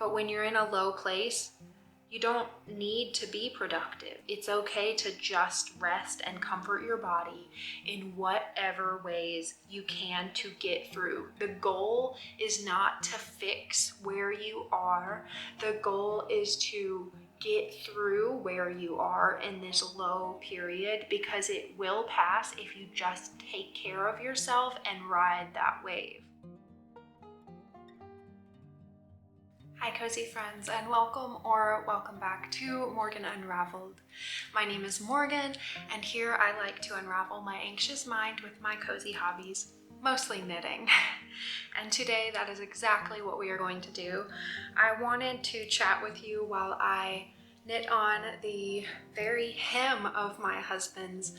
But when you're in a low place, you don't need to be productive. It's okay to just rest and comfort your body in whatever ways you can to get through. The goal is not to fix where you are. The goal is to get through where you are in this low period, because it will pass if you just take care of yourself and ride that wave. Hi cozy friends, and welcome back to Morgan Unraveled. My name is Morgan, and here I like to unravel my anxious mind with my cozy hobbies, mostly knitting. And today that is exactly what we are going to do. I wanted to chat with you while I knit on the very hem of my husband's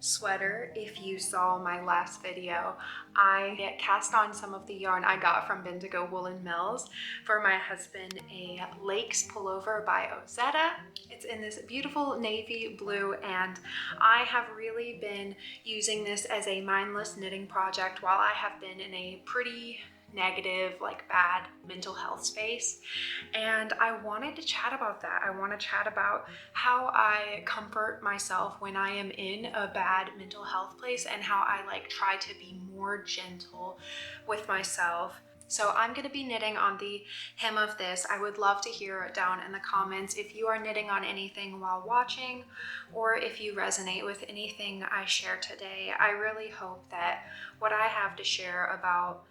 sweater. If you saw my last video, I cast on some of the yarn I got from Bendigo Woolen Mills for my husband, a Lakes pullover by Ozetta. It's in this beautiful navy blue, and I have really been using this as a mindless knitting project while I have been in a pretty negative, bad mental health space. And I wanted to chat about that. I want to chat about how I comfort myself when I am in a bad mental health place, and how I try to be more gentle with myself. So I'm going to be knitting on the hem of this. I would love to hear it down in the comments if you are knitting on anything while watching, or if you resonate with anything I share today. I really hope that what I have to share about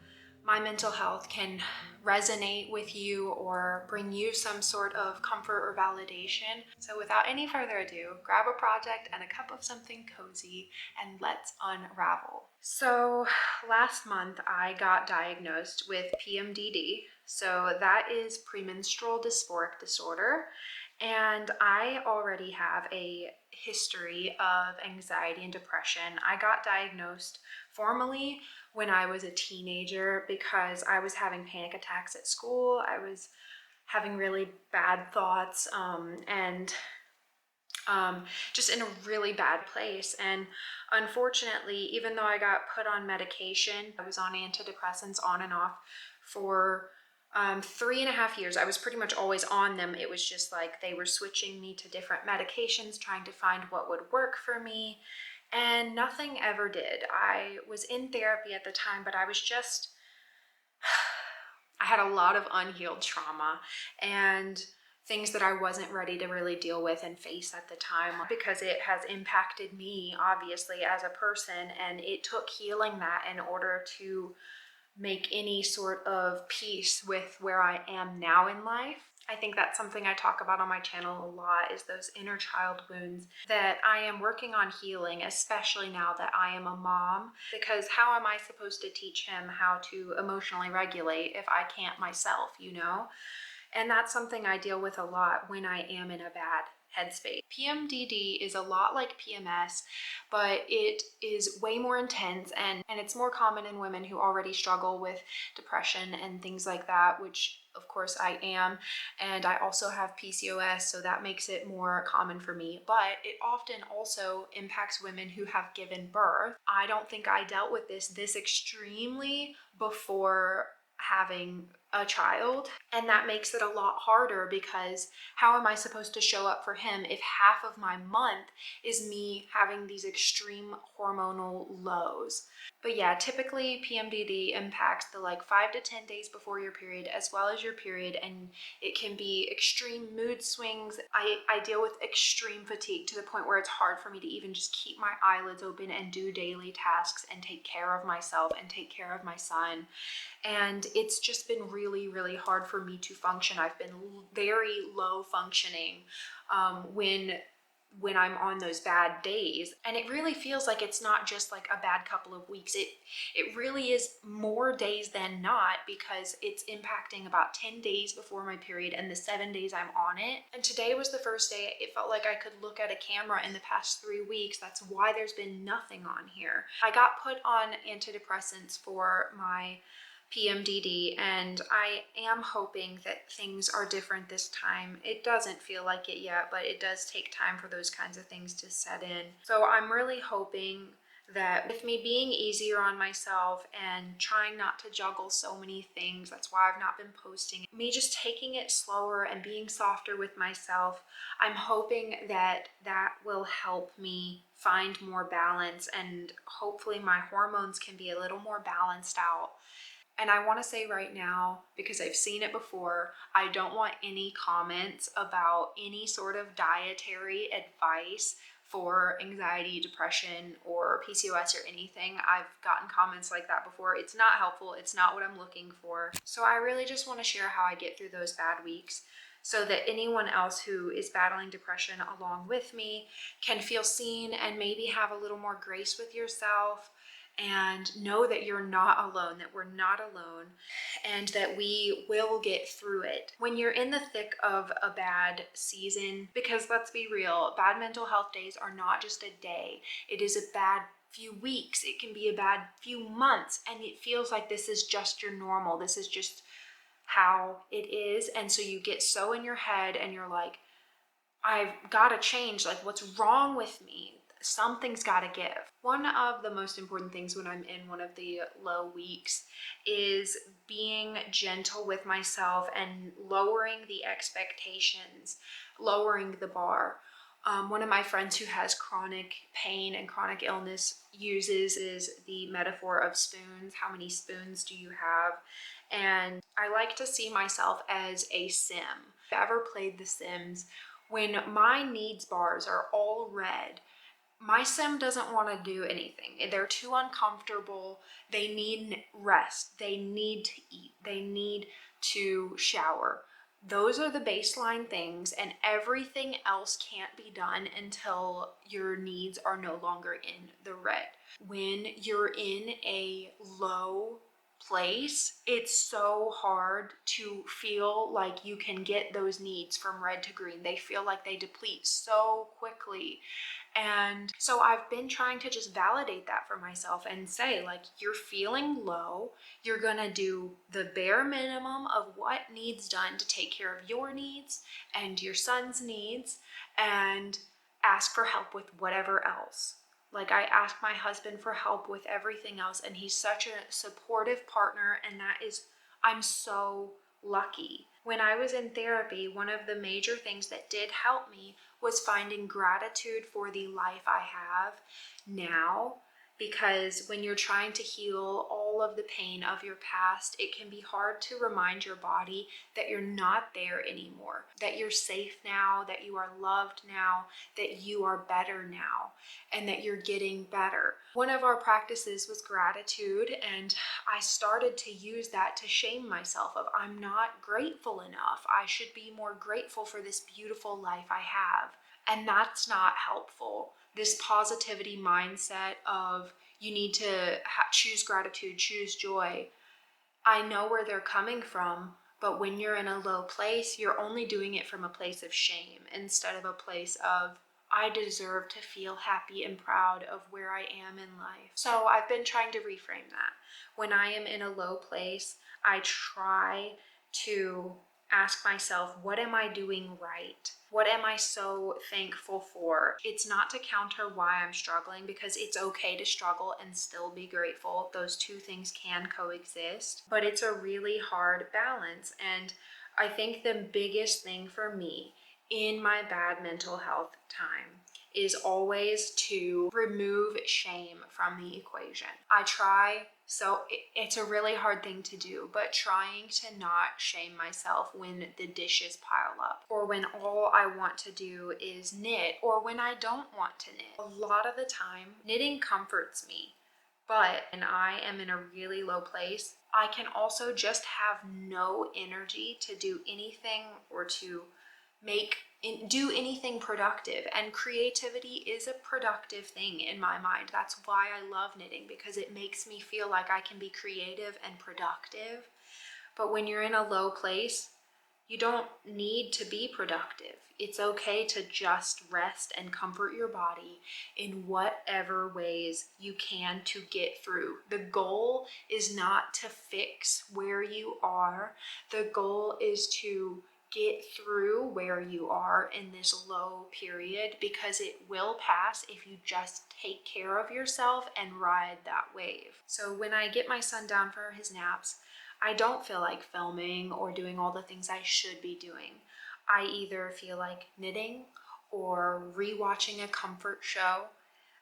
my mental health can resonate with you or bring you some sort of comfort or validation. So without any further ado, grab a project and a cup of something cozy, and let's unravel. So last month I got diagnosed with pmdd. So that is premenstrual dysphoric disorder. And I already have a history of anxiety and depression. I got diagnosed formally when I was a teenager because I was having panic attacks at school. I was having really bad thoughts and just in a really bad place. And unfortunately, even though I got put on medication, I was on antidepressants on and off for 3.5 years. I was pretty much always on them. It was just they were switching me to different medications, trying to find what would work for me, and nothing ever did. I was in therapy at the time, but I had a lot of unhealed trauma and things that I wasn't ready to really deal with and face at the time, because it has impacted me obviously as a person, and it took healing that in order to make any sort of peace with where I am now in life. I think that's something I talk about on my channel a lot, is those inner child wounds that I am working on healing, especially now that I am a mom, because how am I supposed to teach him how to emotionally regulate if I can't myself, you know? And that's something I deal with a lot when I am in a bad headspace. PMDD is a lot like PMS, but it is way more intense, and it's more common in women who already struggle with depression and things like that, which of course I am. And I also have PCOS, so that makes it more common for me. But it often also impacts women who have given birth. I don't think I dealt with this extremely before having a child, and that makes it a lot harder, because how am I supposed to show up for him if half of my month is me having these extreme hormonal lows? But yeah, typically PMDD impacts the 5 to 10 days before your period, as well as your period, and it can be extreme mood swings. I deal with extreme fatigue to the point where it's hard for me to even just keep my eyelids open and do daily tasks and take care of myself and take care of my son. And it's just been really, really hard for me to function. I've been very low functioning when I'm on those bad days. And it really feels like it's not just a bad couple of weeks. It really is more days than not, because it's impacting about 10 days before my period and the 7 days I'm on it. And today was the first day it felt like I could look at a camera in the past 3 weeks. That's why there's been nothing on here. I got put on antidepressants for my PMDD, and I am hoping that things are different this time. It doesn't feel like it yet, but it does take time for those kinds of things to set in. So I'm really hoping that with me being easier on myself and trying not to juggle so many things, that's why I've not been posting, me just taking it slower and being softer with myself, I'm hoping that that will help me find more balance, and hopefully my hormones can be a little more balanced out. And I want to say right now, because I've seen it before, I don't want any comments about any sort of dietary advice for anxiety, depression, or PCOS or anything. I've gotten comments like that before. It's not helpful. It's not what I'm looking for. So I really just want to share how I get through those bad weeks, so that anyone else who is battling depression along with me can feel seen and maybe have a little more grace with yourself, and know that you're not alone, that we're not alone, and that we will get through it. When you're in the thick of a bad season, because let's be real, bad mental health days are not just a day, it is a bad few weeks, it can be a bad few months, and it feels like this is just your normal, this is just how it is. And so you get so in your head and you're like, I've got to change, like what's wrong with me? Something's got to give. One of the most important things when I'm in one of the low weeks is being gentle with myself and lowering the expectations, lowering the bar. One of my friends who has chronic pain and chronic illness uses is the metaphor of spoons. How many spoons do you have? And I like to see myself as a sim. If you ever played The Sims, when my needs bars are all red, my sim doesn't want to do anything. They're too uncomfortable. They need rest. They need to eat. They need to shower. Those are the baseline things, and everything else can't be done until your needs are no longer in the red. When you're in a low place, it's so hard to feel like you can get those needs from red to green. They feel like they deplete so quickly. And so I've been trying to just validate that for myself and say, like, you're feeling low, you're gonna do the bare minimum of what needs done to take care of your needs and your son's needs, and ask for help with whatever else. Like, I ask my husband for help with everything else, and he's such a supportive partner, and that is, I'm so lucky. When I was in therapy, one of the major things that did help me was finding gratitude for the life I have now, because when you're trying to heal all of the pain of your past, it can be hard to remind your body that you're not there anymore, that you're safe now, that you are loved now, that you are better now, and that you're getting better. One of our practices was gratitude, and I started to use that to shame myself of, I'm not grateful enough. I should be more grateful for this beautiful life I have. And that's not helpful. This positivity mindset of you need to choose gratitude, choose joy. I know where they're coming from, but when you're in a low place, you're only doing it from a place of shame instead of a place of, I deserve to feel happy and proud of where I am in life. So I've been trying to reframe that. When I am in a low place, I try to ask myself, what am I doing right? What am I so thankful for? It's not to counter why I'm struggling, because it's okay to struggle and still be grateful. Those two things can coexist, but it's a really hard balance. And I think the biggest thing for me in my bad mental health time is always to remove shame from the equation. I try, so it's a really hard thing to do, but trying to not shame myself when the dishes pile up, or when all I want to do is knit, or when I don't want to knit. A lot of the time, knitting comforts me, but when I am in a really low place, I can also just have no energy to do anything or to do anything productive. And creativity is a productive thing in my mind. That's why I love knitting, because it makes me feel like I can be creative and productive. But when you're in a low place, you don't need to be productive. It's okay to just rest and comfort your body in whatever ways you can to get through. The goal is not to fix where you are. The goal is to get through where you are in this low period, because it will pass if you just take care of yourself and ride that wave. So when I get my son down for his naps, I don't feel like filming or doing all the things I should be doing. I either feel like knitting or rewatching a comfort show.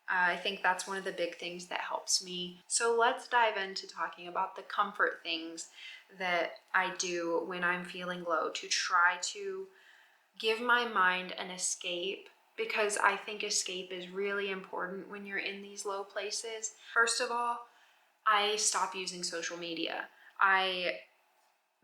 I think that's one of the big things that helps me. So let's dive into talking about the comfort things that I do when I'm feeling low to try to give my mind an escape, because I think escape is really important when you're in these low places. First of all, I stop using social media.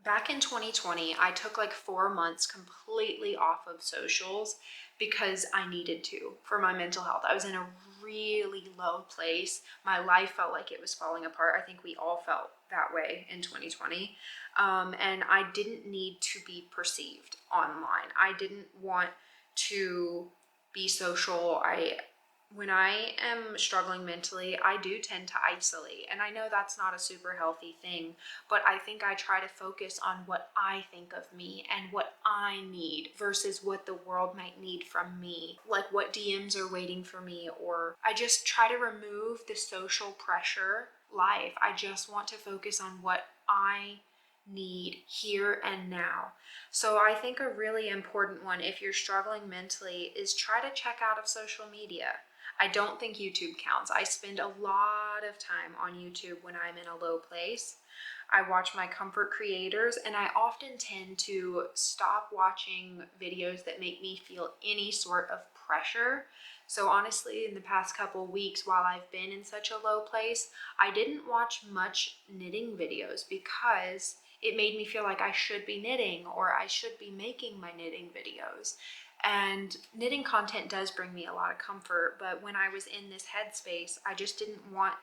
Back in 2020, I took like 4 months completely off of socials because I needed to for my mental health. I was in a really low place. My life felt like it was falling apart. I think we all felt that way in 2020. And I didn't need to be perceived online. I didn't want to be social. When I am struggling mentally, I do tend to isolate. And I know that's not a super healthy thing, but I think I try to focus on what I think of me and what I need versus what the world might need from me. Like what DMs are waiting for me, or I just try to remove the social pressure life. I just want to focus on what I need here and now. So I think a really important one, if you're struggling mentally, is try to check out of social media. I don't think YouTube counts. I spend a lot of time on YouTube when I'm in a low place. I watch my comfort creators, and I often tend to stop watching videos that make me feel any sort of pressure. So honestly, in the past couple weeks, while I've been in such a low place, I didn't watch much knitting videos because it made me feel like I should be knitting or I should be making my knitting videos. And knitting content does bring me a lot of comfort, but when I was in this headspace, I just didn't want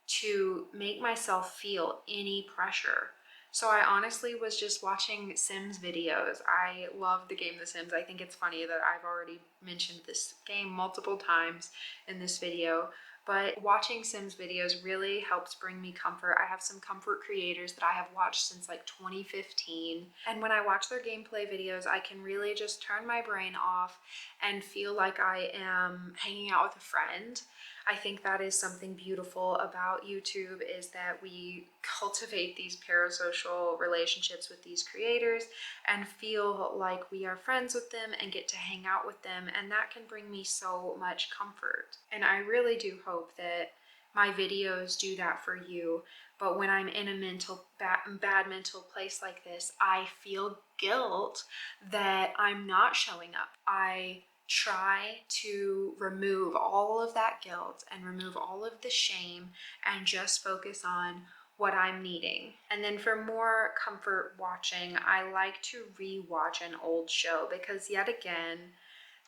to make myself feel any pressure. So I honestly was just watching Sims videos. I love the game The Sims. I think it's funny that I've already mentioned this game multiple times in this video, but watching Sims videos really helps bring me comfort. I have some comfort creators that I have watched since like 2015, and when I watch their gameplay videos, I can really just turn my brain off and feel like I am hanging out with a friend. I think that is something beautiful about YouTube, is that we cultivate these parasocial relationships with these creators and feel like we are friends with them and get to hang out with them, and that can bring me so much comfort. And I really do hope that my videos do that for you. But when I'm in a bad mental place like this, I feel guilt that I'm not showing up. I try to remove all of that guilt and remove all of the shame and just focus on what I'm needing. And then for more comfort watching, I like to rewatch an old show, because yet again,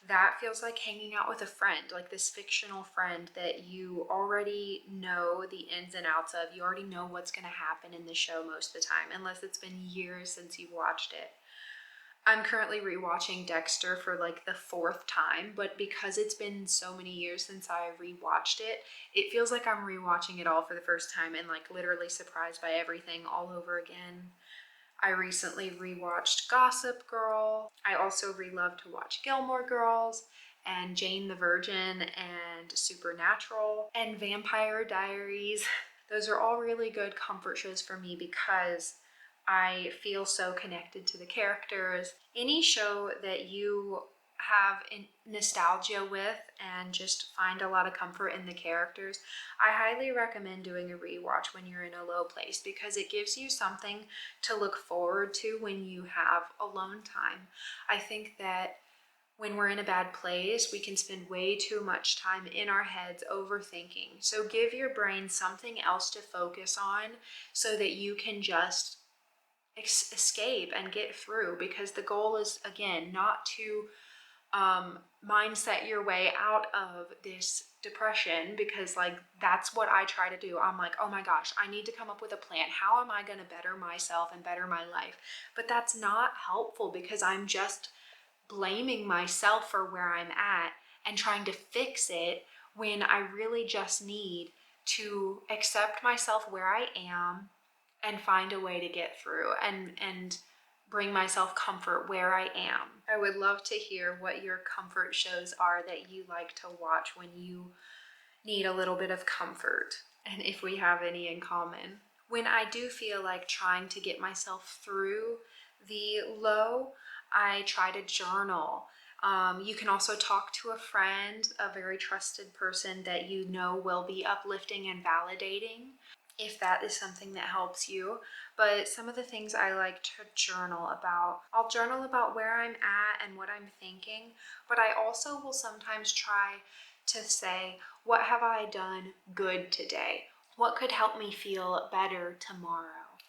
that feels like hanging out with a friend, like this fictional friend that you already know the ins and outs of. You already know what's going to happen in the show most of the time, unless it's been years since you've watched it. I'm currently rewatching Dexter for like the 4th time, but because it's been so many years since I rewatched it, it feels like I'm rewatching it all for the first time and like literally surprised by everything all over again. I recently rewatched Gossip Girl. I also re-love to watch Gilmore Girls and Jane the Virgin and Supernatural and Vampire Diaries. Those are all really good comfort shows for me because I feel so connected to the characters. Any show that you have nostalgia with and just find a lot of comfort in the characters, I highly recommend doing a rewatch when you're in a low place, because it gives you something to look forward to when you have alone time. I think that when we're in a bad place, we can spend way too much time in our heads overthinking. So give your brain something else to focus on so that you can just escape and get through, because the goal is, again, not to mindset your way out of this depression, because like that's what I try to do. I'm like, oh my gosh, I need to come up with a plan. How am I going to better myself and better my life? But that's not helpful, because I'm just blaming myself for where I'm at and trying to fix it, when I really just need to accept myself where I am and find a way to get through and bring myself comfort where I am. I would love to hear what your comfort shows are that you like to watch when you need a little bit of comfort, and if we have any in common. When I do feel like trying to get myself through the low, I try to journal. You can also talk to a friend, a very trusted person that you know will be uplifting and validating, if that is something that helps you. But some of the things I like to journal about, I'll journal about where I'm at and what I'm thinking, but I also will sometimes try to say, what have I done good today? What could help me feel better tomorrow?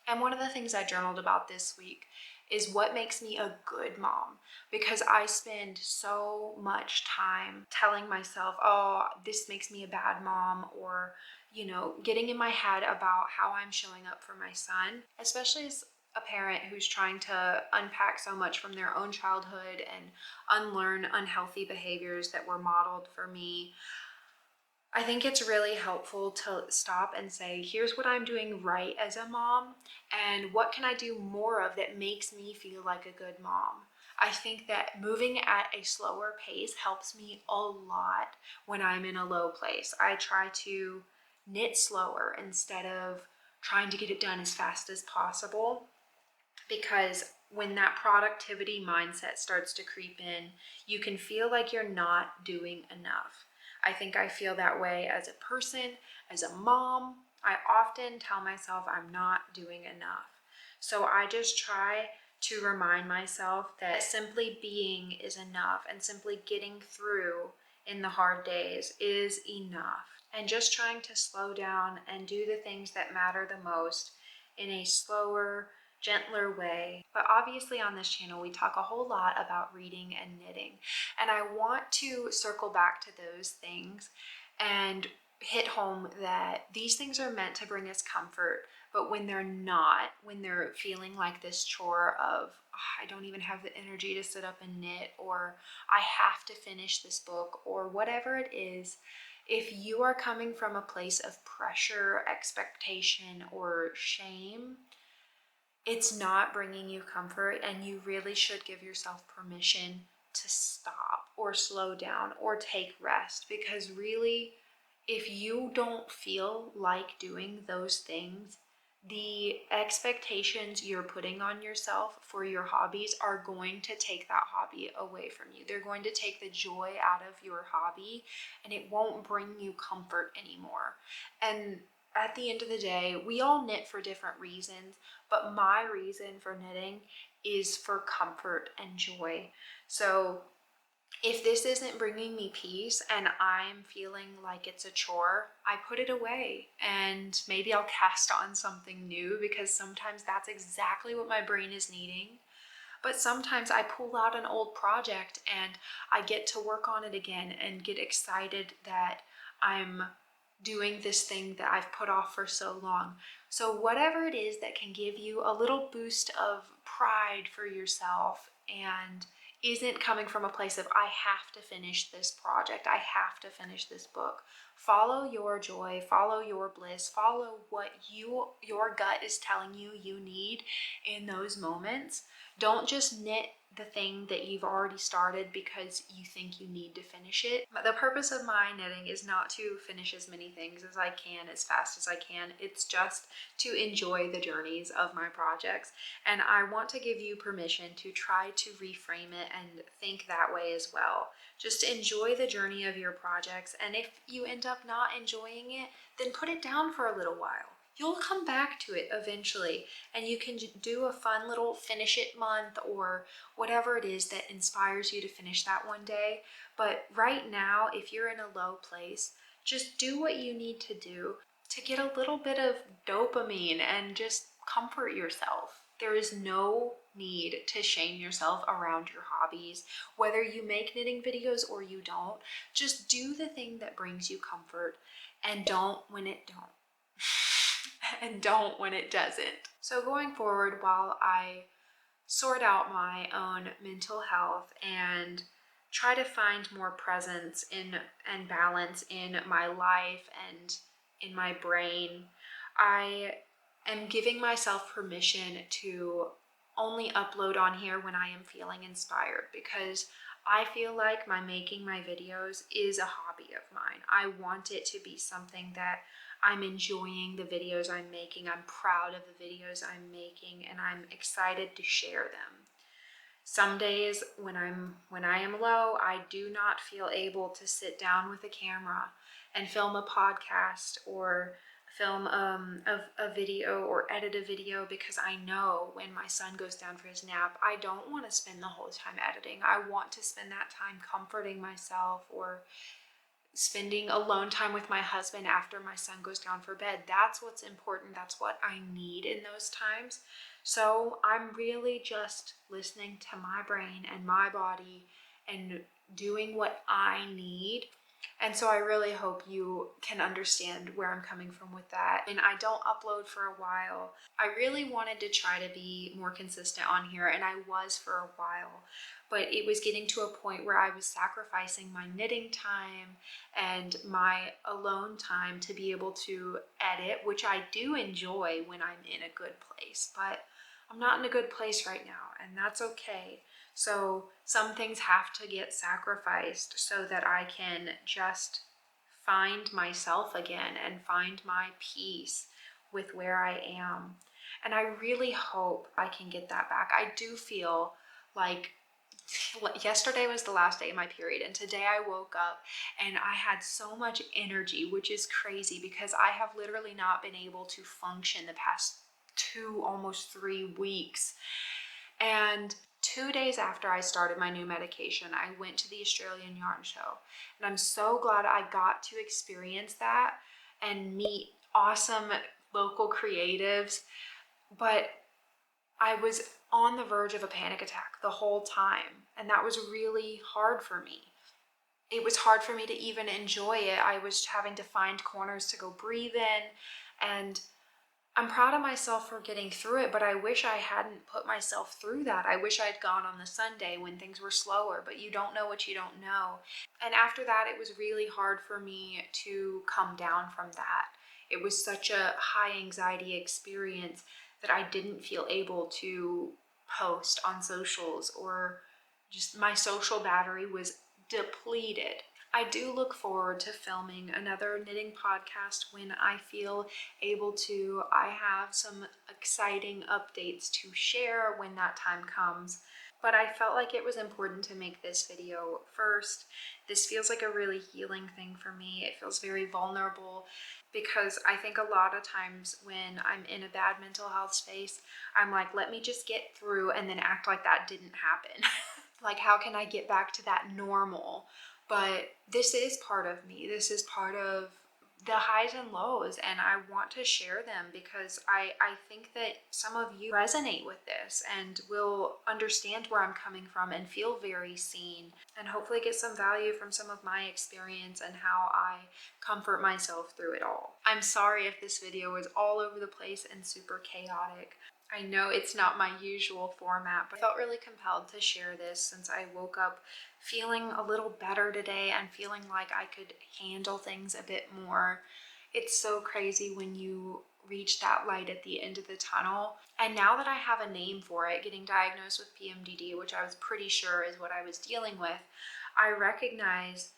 And one of the things I journaled about this week is what makes me a good mom, because I spend so much time telling myself, oh, this makes me a bad mom, or, you know, getting in my head about how I'm showing up for my son, especially as a parent who's trying to unpack so much from their own childhood and unlearn unhealthy behaviors that were modeled for me. I think it's really helpful to stop and say, here's what I'm doing right as a mom, and what can I do more of that makes me feel like a good mom. I think that moving at a slower pace helps me a lot when I'm in a low place. I try to knit slower instead of trying to get it done as fast as possible, because when that productivity mindset starts to creep in, you can feel like you're not doing enough. I think I feel that way as a person, as a mom. I often tell myself I'm not doing enough. So I just try to remind myself that simply being is enough, and simply getting through in the hard days is enough. And just trying to slow down and do the things that matter the most in a slower, gentler way. But obviously on this channel, we talk a whole lot about reading and knitting. And I want to circle back to those things and hit home that these things are meant to bring us comfort. But when they're not, when they're feeling like this chore of, oh, I don't even have the energy to sit up and knit, or I have to finish this book, or whatever it is, if you are coming from a place of pressure, expectation, or shame, it's not bringing you comfort, and you really should give yourself permission to stop or slow down or take rest. Because really, if you don't feel like doing those things, the expectations you're putting on yourself for your hobbies are going to take that hobby away from you. They're going to take the joy out of your hobby, and it won't bring you comfort anymore. And at the end of the day, we all knit for different reasons, but my reason for knitting is for comfort and joy. So if this isn't bringing me peace and I'm feeling like it's a chore, I put it away, and maybe I'll cast on something new, because sometimes that's exactly what my brain is needing. But sometimes I pull out an old project and I get to work on it again and get excited that I'm doing this thing that I've put off for so long. So whatever it is that can give you a little boost of pride for yourself and isn't coming from a place of, I have to finish this project, I have to finish this book. Follow your joy, follow your bliss, follow what your gut is telling you you need in those moments. Don't just knit the thing that you've already started because you think you need to finish it. The purpose of my knitting is not to finish as many things as I can, as fast as I can. It's just to enjoy the journeys of my projects. And I want to give you permission to try to reframe it and think that way as well. Just enjoy the journey of your projects. And if you end up not enjoying it, then put it down for a little while. You'll come back to it eventually, and you can do a fun little finish it month, or whatever it is that inspires you to finish that one day. But right now, if you're in a low place, just do what you need to do to get a little bit of dopamine and just comfort yourself. There is no need to shame yourself around your hobbies, whether you make knitting videos or you don't. Just do the thing that brings you comfort, and don't when it don't. And don't when it doesn't. So going forward, while I sort out my own mental health and try to find more presence in and balance in my life and in my brain, I am giving myself permission to only upload on here when I am feeling inspired, because I feel like making my videos is a hobby of mine. I want it to be something that I'm enjoying the videos I'm making. I'm proud of the videos I'm making, and I'm excited to share them. Some days when I am low, I do not feel able to sit down with a camera and film a podcast or film a video or edit a video, because I know when my son goes down for his nap, I don't want to spend the whole time editing. I want to spend that time comforting myself or spending alone time with my husband after my son goes down for bed. That's what's important. That's what I need in those times. So I'm really just listening to my brain and my body and doing what I need. And so I really hope you can understand where I'm coming from with that. And I don't upload for a while. I really wanted to try to be more consistent on here, and I was for a while, but it was getting to a point where I was sacrificing my knitting time and my alone time to be able to edit, which I do enjoy when I'm in a good place, but I'm not in a good place right now, and that's okay. So some things have to get sacrificed so that I can just find myself again and find my peace with where I am. And I really hope I can get that back. I do feel like yesterday was the last day of my period, and today I woke up and I had so much energy, which is crazy because I have literally not been able to function the past 2, almost 3 weeks. And 2 days after I started my new medication, I went to the Australian Yarn Show, and I'm so glad I got to experience that and meet awesome local creatives. But I was on the verge of a panic attack the whole time, and that was really hard for me. It was hard for me to even enjoy it. I was having to find corners to go breathe in, and I'm proud of myself for getting through it, but I wish I hadn't put myself through that. I wish I'd gone on the Sunday when things were slower, but you don't know what you don't know. And after that, it was really hard for me to come down from that. It was such a high anxiety experience that I didn't feel able to post on socials, or just my social battery was depleted. I do look forward to filming another knitting podcast when I feel able to. I have some exciting updates to share when that time comes, but I felt like it was important to make this video first. This feels like a really healing thing for me. It feels very vulnerable, because I think a lot of times when I'm in a bad mental health space, I'm like, let me just get through and then act like that didn't happen. Like, how can I get back to that normal? But this is part of me. This is part of the highs and lows, and I want to share them because I think that some of you resonate with this and will understand where I'm coming from and feel very seen, and hopefully get some value from some of my experience and how I comfort myself through it all. I'm sorry if this video was all over the place and super chaotic. I know it's not my usual format, but I felt really compelled to share this since I woke up feeling a little better today and feeling like I could handle things a bit more. It's so crazy when you reach that light at the end of the tunnel. And now that I have a name for it, getting diagnosed with pmdd, which I was pretty sure is what I was dealing with, I recognize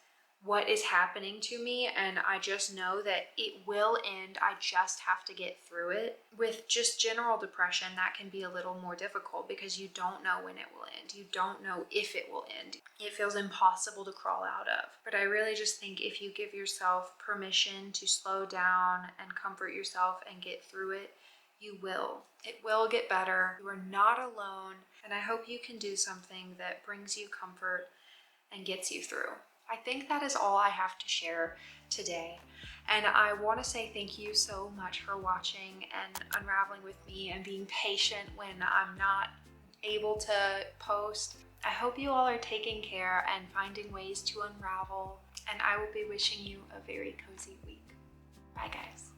what is happening to me, and I just know that it will end. I just have to get through it. With just general depression, that can be a little more difficult because you don't know when it will end. You don't know if it will end. It feels impossible to crawl out of. But I really just think if you give yourself permission to slow down and comfort yourself and get through it, you will. It will get better. You are not alone, and I hope you can do something that brings you comfort and gets you through. I think that is all I have to share today. And I want to say thank you so much for watching and unraveling with me and being patient when I'm not able to post. I hope you all are taking care and finding ways to unravel, and I will be wishing you a very cozy week. Bye, guys.